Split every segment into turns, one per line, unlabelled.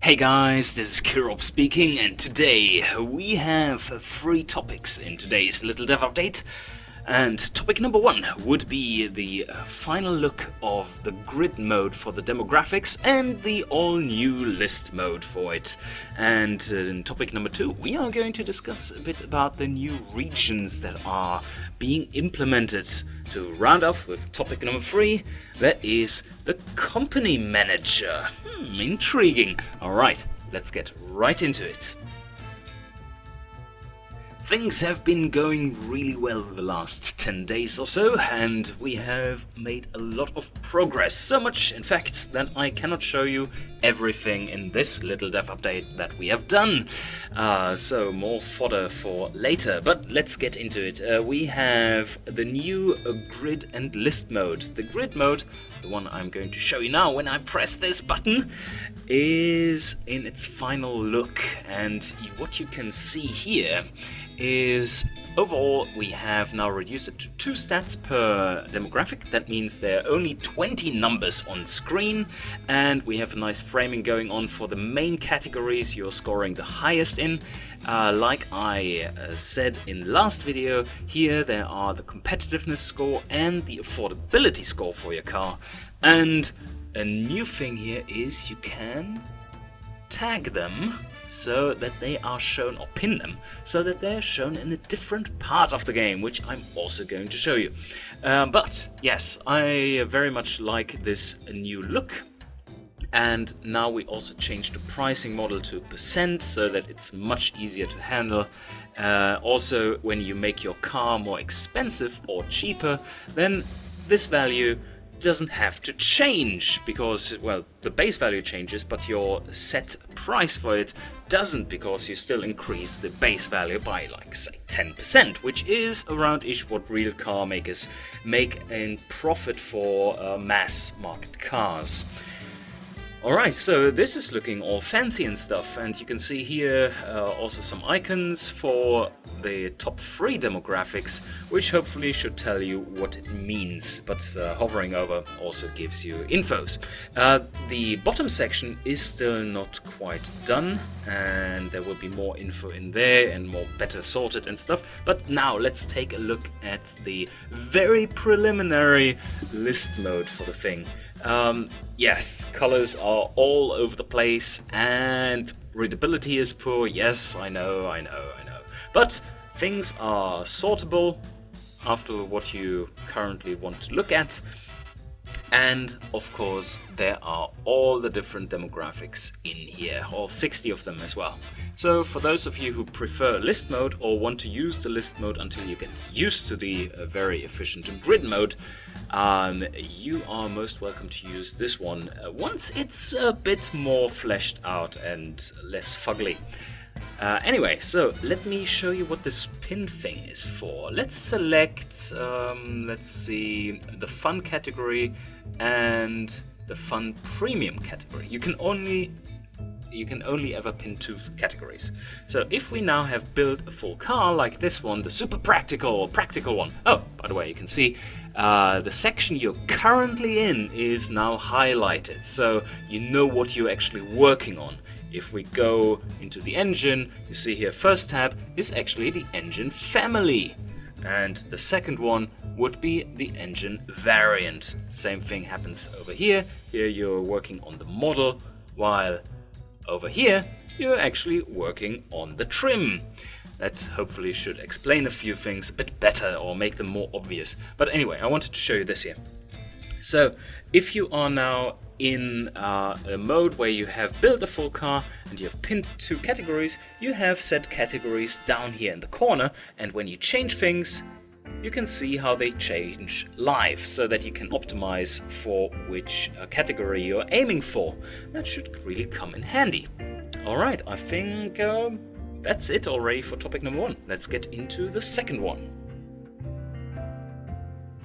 Hey guys, this is Killrob speaking, and today we have 3 topics in today's Little Dev Update. And topic number 1 would be the final look of the grid mode for the demographics and the all-new list mode for it. And in topic number 2, we are going to discuss a bit about the new regions that are being implemented. To round off with topic number 3, that is the company manager. Intriguing. Alright, let's get right into it. Things have been going really well the last 10 days or so, and we have made a lot of progress. So much, in fact, that I cannot show you everything in this little dev update that we have done. So more fodder for later, but let's get into it. We have the new grid and list mode. The grid mode, the one I'm going to show you now when I press this button, is in its final look, and what you can see here is overall we have now reduced it to 2 stats per demographic. That means there are only 20 numbers on screen, and we have a nice framing going on for the main categories you're scoring the highest in. Like I said in the last video, here there are the competitiveness score and the affordability score for your car. And a new thing here is you can tag them so that they are shown, or pin them so that they're shown in a different part of the game, which I'm also going to show you. But yes, I very much like this new look. And now we also changed the pricing model to percent so that it's much easier to handle. Also, when you make your car more expensive or cheaper, then this value doesn't have to change because, well, the base value changes, but your set price for it doesn't, because you still increase the base value by, like, say 10%, which is around-ish what real car makers make in profit for mass market cars. Alright, so this is looking all fancy and stuff, and you can see here also some icons for the top 3 demographics, which hopefully should tell you what it means, but hovering over also gives you infos. The bottom section is still not quite done, and there will be more info in there and more better sorted and stuff, but now let's take a look at the very preliminary list mode for the thing. Yes, colors are all over the place and readability is poor. Yes, I know. But things are sortable after what you currently want to look at. And of course, there are all the different demographics in here, all 60 of them as well. So for those of you who prefer list mode or want to use the list mode until you get used to the very efficient grid mode, you are most welcome to use this one once it's a bit more fleshed out and less fugly. Anyway, so let me show you what this pin thing is for. Let's select, let's see, the fun category and the fun premium category. You can only ever pin 2 categories. So if we now have built a full car like this one, the super practical one. Oh, by the way, you can see the section you're currently in is now highlighted, so you know what you're actually working on. If we go into the engine, you see here first tab is actually the engine family, and the second one would be the engine variant. Same thing happens over here. Here you're working on the model, while over here you're actually working on the trim. That hopefully should explain a few things a bit better or make them more obvious. But anyway, I wanted to show you this here. So if you are now in a mode where you have built a full car and you have pinned 2 categories, you have set categories down here in the corner, and when you change things, you can see how they change live, so that you can optimize for which category you're aiming for. That should really come in handy. Alright, I think that's it already for topic number 1. Let's get into the second one.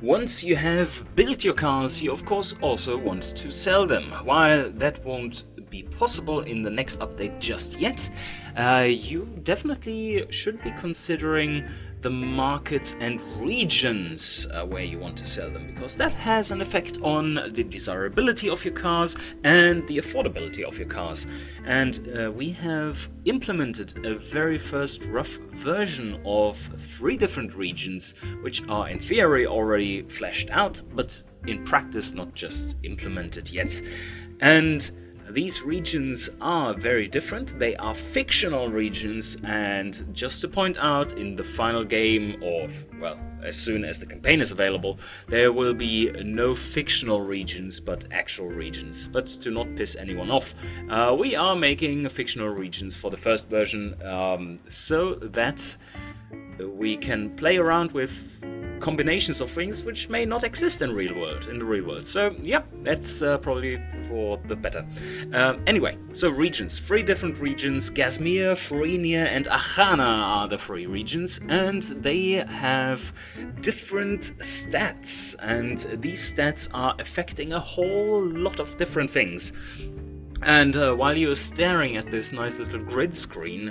Once you have built your cars, you of course also want to sell them. While that won't be possible in the next update just yet, you definitely should be considering the markets and regions where you want to sell them, because that has an effect on the desirability of your cars and the affordability of your cars. And we have implemented a very first rough version of 3 different regions, which are in theory already fleshed out, but in practice not just implemented yet. And these regions are very different. They are fictional regions, and just to point out, in the final game, or well, as soon as the campaign is available, there will be no fictional regions but actual regions. But to not piss anyone off, we are making fictional regions for the first version, so that we can play around with combinations of things which may not exist in the real world. So yeah, that's probably for the better. Anyway, so regions, 3 different regions. Gazmir, Frenia and Achana are the 3 regions, and they have different stats, and these stats are affecting a whole lot of different things. And while you're staring at this nice little grid screen,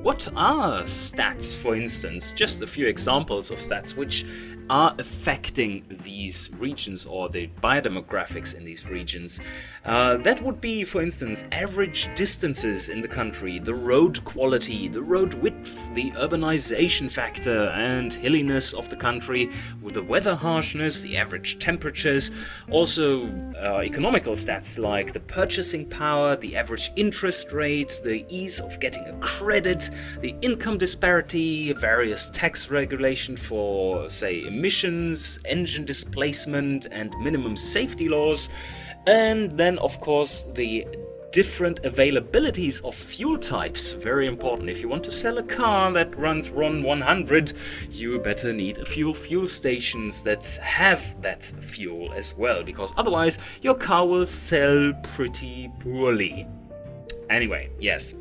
what are stats, for instance? Just a few examples of stats which are affecting these regions, or the biodemographics in these regions. That would be, for instance, average distances in the country, the road quality, the road width, the urbanization factor and hilliness of the country, with the weather harshness, the average temperatures. Also economical stats like the purchasing power, the average interest rate, the ease of getting a credit, the income disparity, various tax regulation for, say, emissions, engine displacement and minimum safety laws, and then of course the different availabilities of fuel types. Very important. If you want to sell a car that runs RON 100, you better need a few fuel stations that have that fuel as well, because otherwise your car will sell pretty poorly. Anyway, yes.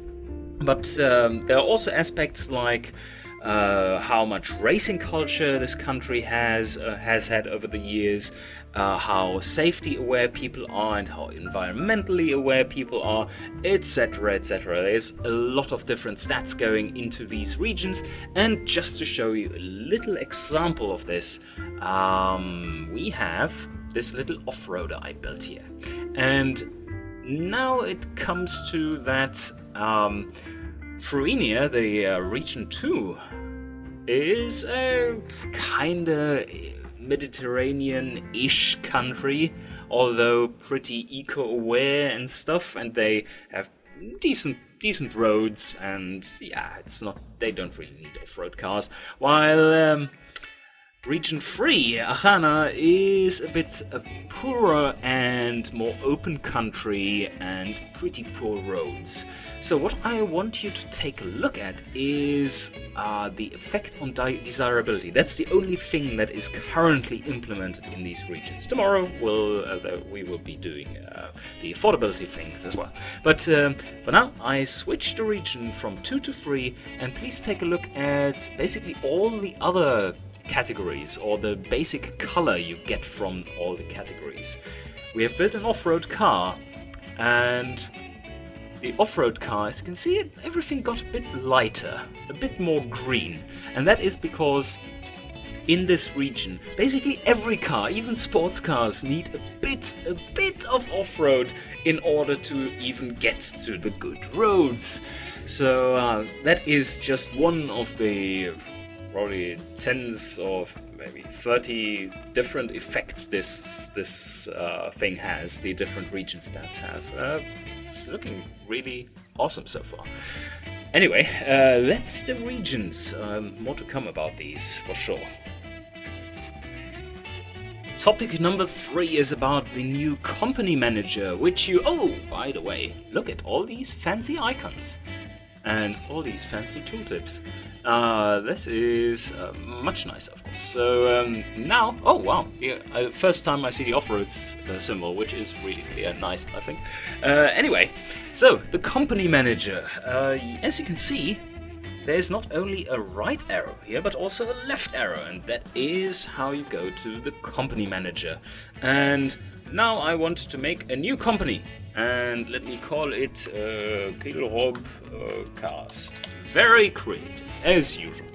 But there are also aspects like how much racing culture this country has had over the years, how safety aware people are and how environmentally aware people are, etc, etc. There's a lot of different stats going into these regions, and just to show you a little example of this, we have this little off-roader I built here. And now it comes to that Frenia, the Region 2, is a kinda Mediterranean-ish country, although pretty eco-aware and stuff, and they have decent roads, and yeah, they don't really need off-road cars, while Region 3, Achana, is a bit poorer and more open country and pretty poor roads. So what I want you to take a look at is the effect on desirability. That's the only thing that is currently implemented in these regions. Tomorrow we will be doing the affordability things as well. But for now, I switched the region from 2 to 3, and please take a look at basically all the other categories, or the basic color you get from all the categories. We have built an off-road car, and the off-road car, as you can see, everything got a bit lighter, a bit more green, and that is because in this region, basically every car, even sports cars, need a bit of off-road in order to even get to the good roads. So that is just one of the probably tens of maybe 30 different effects this thing has, the different region stats have. It's looking really awesome so far. Anyway, that's the regions. More to come about these, for sure. Topic number 3 is about the new company manager, which oh, by the way, look at all these fancy icons and all these fancy tooltips. This is much nicer, of course. So now, oh wow, yeah, first time I see the off-road symbol, which is really nice, I think. Anyway, so the company manager, as you can see, there's not only a right arrow here, but also a left arrow, and that is how you go to the company manager. And now I want to make a new company, and let me call it Killrob Cars. Very creative, as usual.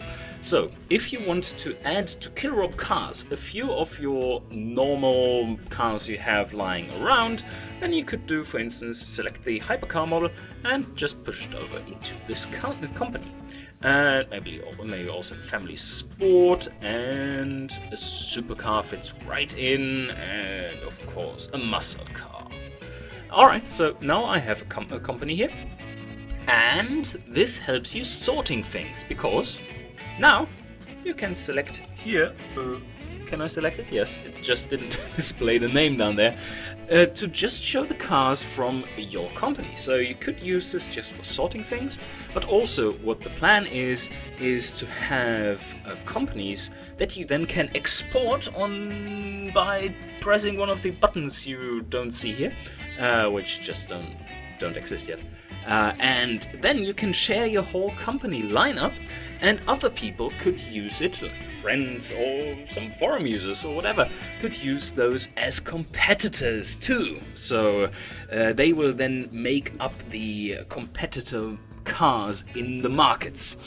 So, if you want to add to Killrob cars a few of your normal cars you have lying around, then you could do, for instance, select the hypercar model and just push it over into this company. Maybe also family sport, and a supercar fits right in, and of course a muscle car. Alright, so now I have a company here, and this helps you sorting things, because now you can select here. Can I select it? Yes, it just didn't display the name down there. To just show the cars from your company. So you could use this just for sorting things, but also what the plan is to have companies that you then can export on by pressing one of the buttons you don't see here, which just don't exist yet. And then you can share your whole company lineup, and other people could use it, like friends or some forum users or whatever, could use those as competitors too. So they will then make up the competitor cars in the markets,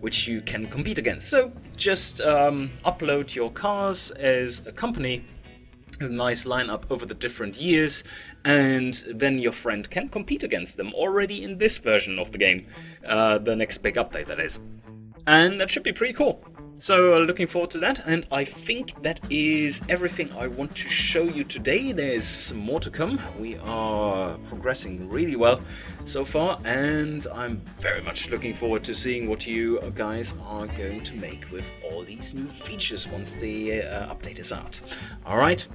which you can compete against. So just upload your cars as a company, a nice lineup over the different years, and then your friend can compete against them already in this version of the game, the next big update that is. And that should be pretty cool. So looking forward to that, and I think that is everything I want to show you today. There's more to come. We are progressing really well so far, and I'm very much looking forward to seeing what you guys are going to make with all these new features once the update is out. Alright,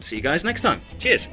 see you guys next time. Cheers!